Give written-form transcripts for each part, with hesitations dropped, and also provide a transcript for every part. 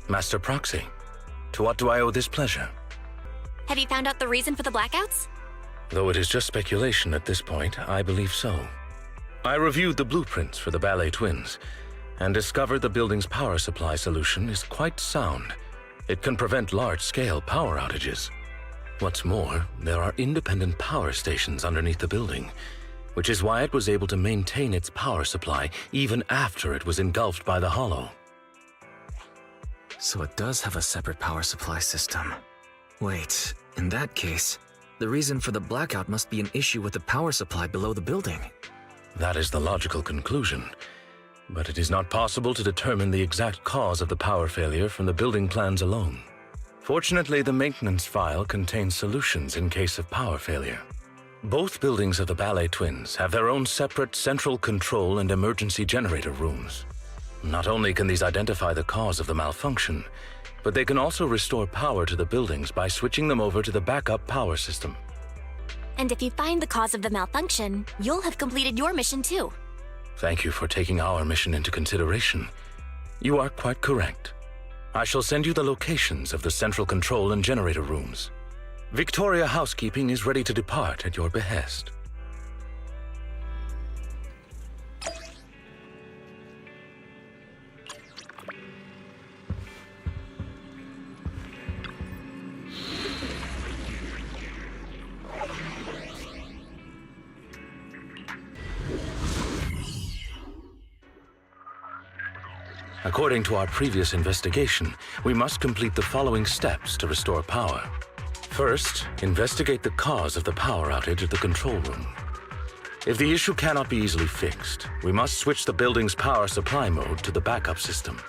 Master Proxy, to what do I owe this pleasure? Have you found out the reason for the blackouts? Though it is just speculation at this point, I believe so. I reviewed the blueprints for the ballet twins and discovered the building's power supply solution is quite sound. It can prevent large-scale power outages. What's more, there are independent power stations underneath the building, which is why it was able to maintain its power supply even after it was engulfed by the hollow. So it does have a separate power supply system. Wait, in that case, the reason for the blackout must be an issue with the power supply below the building. That is the logical conclusion, but it is not possible to determine the exact cause of the power failure from the building plans alone. Fortunately, the maintenance file contains solutions in case of power failure. Both buildings of the ballet twins have their own separate central control and emergency generator rooms. Not only can these identify the cause of the malfunction, but they can also restore power to the buildings by switching them over to the backup power system. And if you find the cause of the malfunction, you'll have completed your mission too. Thank you for taking our mission into consideration. You are quite correct. I shall send you the locations of the central control and generator rooms. Victoria Housekeeping is ready to depart at your behest. According to our previous investigation, we must complete the following steps to restore power. First, investigate the cause of the power outage at the control room. If the issue cannot be easily fixed, we must switch the building's power supply mode to the backup system.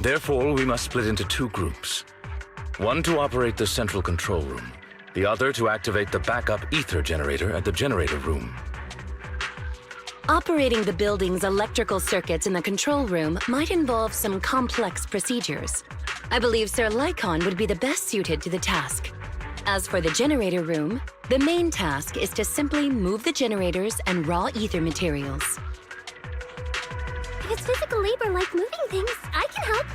Therefore, we must split into two groups. One to operate the central control room, the other to activate the backup ether generator at the generator room. Operating the building's electrical circuits in the control room might involve some complex procedures. I believe Sir Lycon would be the best suited to the task. As for the generator room, the main task is to simply move the generators and raw ether materials. If it's physical labor like moving things, I can help.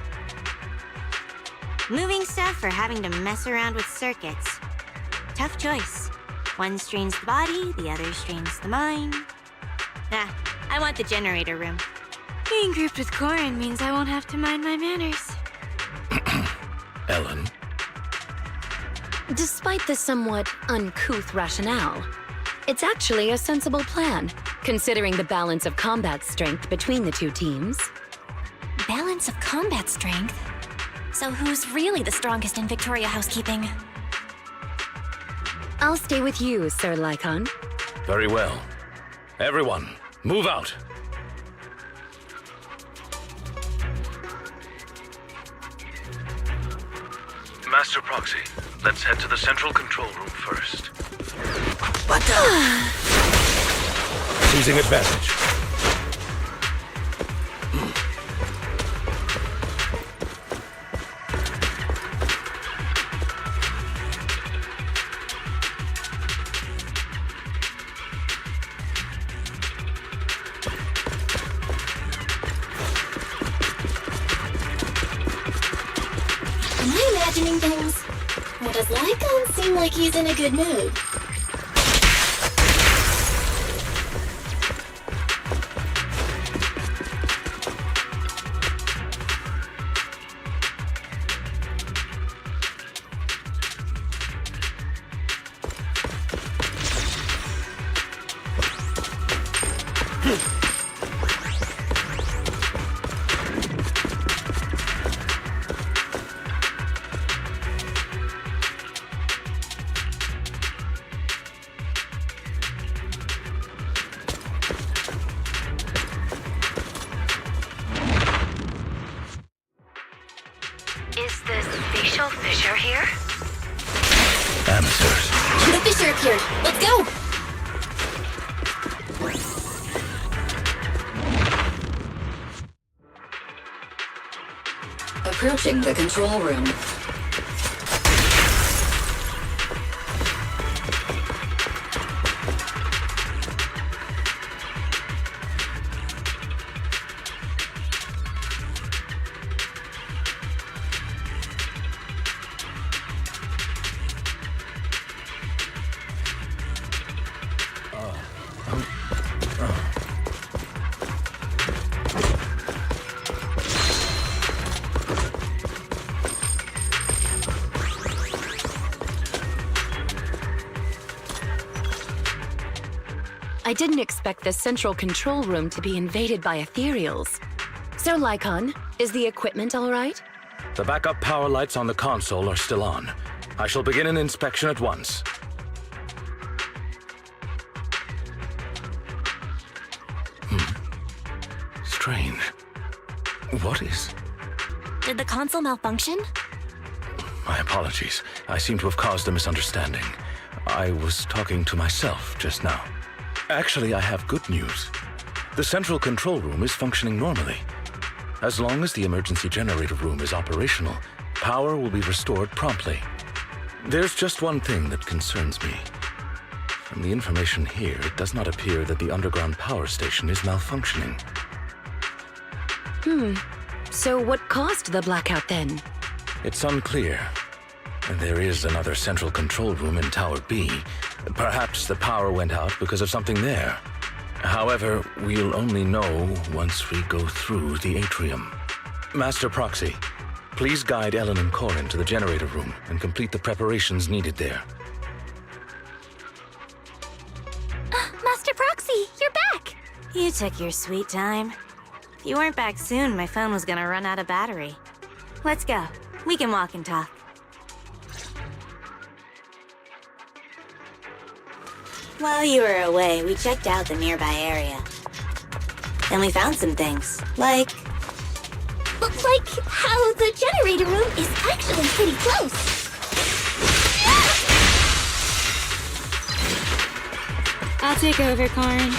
Moving stuff or having to mess around with circuits. Tough choice. One strains the body, the other strains the mind. I want the generator room. Being grouped with Corin means I won't have to mind my manners. Ellen? Despite the somewhat uncouth rationale, it's actually a sensible plan, considering the balance of combat strength between the two teams. Balance of combat strength? So who's really the strongest in Victoria Housekeeping? I'll stay with you, Sir Lycon. Very well. Everyone, move out! Master Proxy, let's head to the central control room first. But, Seizing advantage. Am I imagining things? Or does Lycon seem like he's in a good mood? Is this facial fissure here? Amateurs. The Fisher appeared. Let's go! Approaching the control room. I didn't expect the central control room to be invaded by ethereals. So, Lycon, is the equipment all right? The backup power lights on the console are still on. I shall begin an inspection at once. Strange. What is... Did the console malfunction? My apologies. I seem to have caused a misunderstanding. I was talking to myself just now. Actually, I have good news. The central control room is functioning normally. As long as the emergency generator room is operational, power will be restored promptly. There's just one thing that concerns me. From the information here, it does not appear that the underground power station is malfunctioning. So what caused the blackout then? It's unclear. There is another central control room in Tower B. Perhaps the power went out because of something there. However, we'll only know once we go through the atrium. Master Proxy, please guide Ellen and Corin to the generator room and complete the preparations needed there. Master Proxy, you're back! You took your sweet time. If you weren't back soon, my phone was gonna run out of battery. Let's go. We can walk and talk. While you were away, we checked out the nearby area. And we found some things, like how the generator room is actually pretty close. I'll take over, Corin.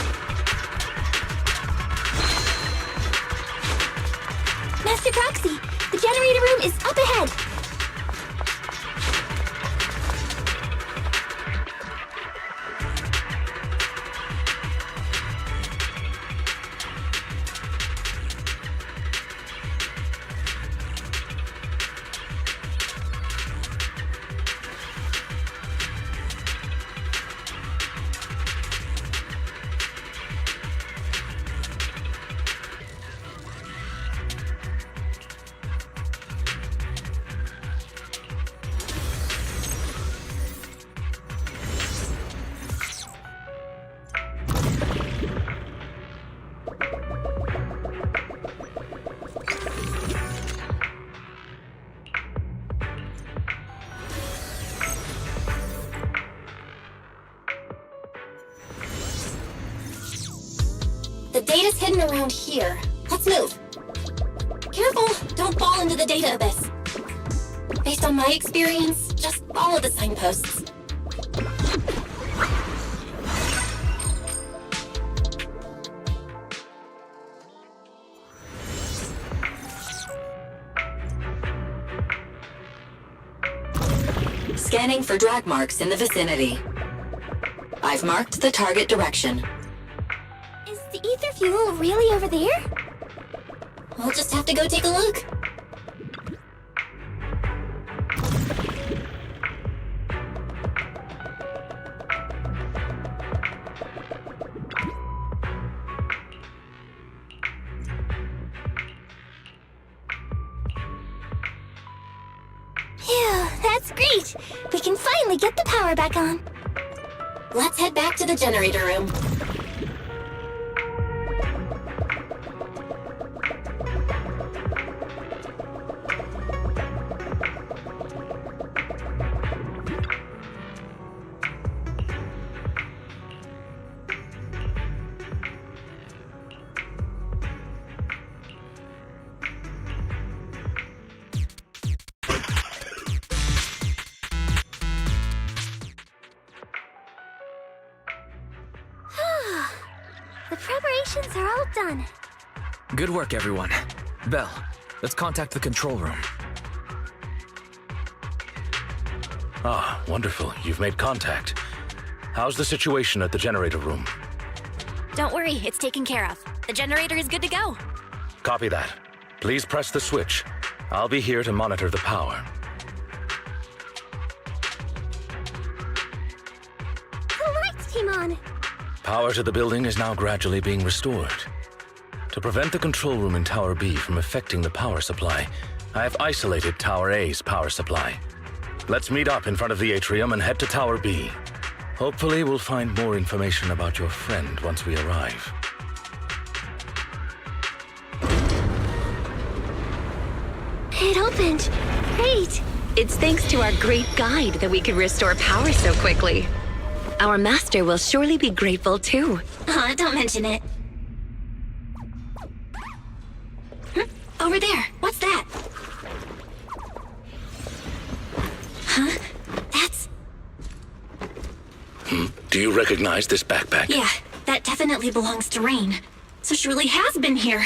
Master Proxy, the generator room is up ahead. The data's hidden around here. Let's move. Careful, don't fall into the data abyss. Based on my experience, just follow the signposts. Scanning for drag marks in the vicinity. I've marked the target direction. Is the ether fuel really over there? We'll just have to go take a look. Phew, that's great! We can finally get the power back on. Let's head back to the generator room. The preparations are all done. Good work, everyone. Belle, let's contact the control room. Ah, wonderful. You've made contact. How's the situation at the generator room? Don't worry, it's taken care of. The generator is good to go. Copy that. Please press the switch. I'll be here to monitor the power. The lights came on. Power to the building is now gradually being restored. To prevent the control room in Tower B from affecting the power supply, I have isolated Tower A's power supply. Let's meet up in front of the atrium and head to Tower B. Hopefully, we'll find more information about your friend once we arrive. It opened. Great. It's thanks to our great guide that we could restore power so quickly. Our master will surely be grateful too. Don't mention it. Over there. What's that? Huh? That's... Do you recognize this backpack? Yeah, that definitely belongs to Rain. So she really has been here.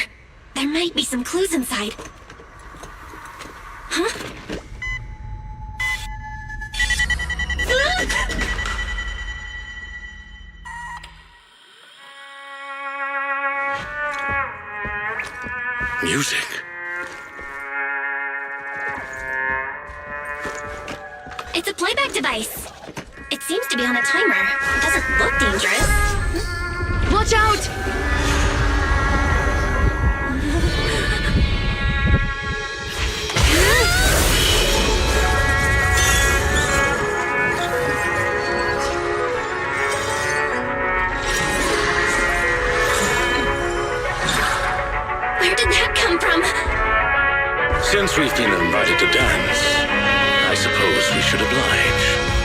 There might be some clues inside. Huh? Music. It's a playback device. It seems to be on a timer. It doesn't look dangerous. Watch out! Where did that come from? Since we've been invited to dance, I suppose we should oblige.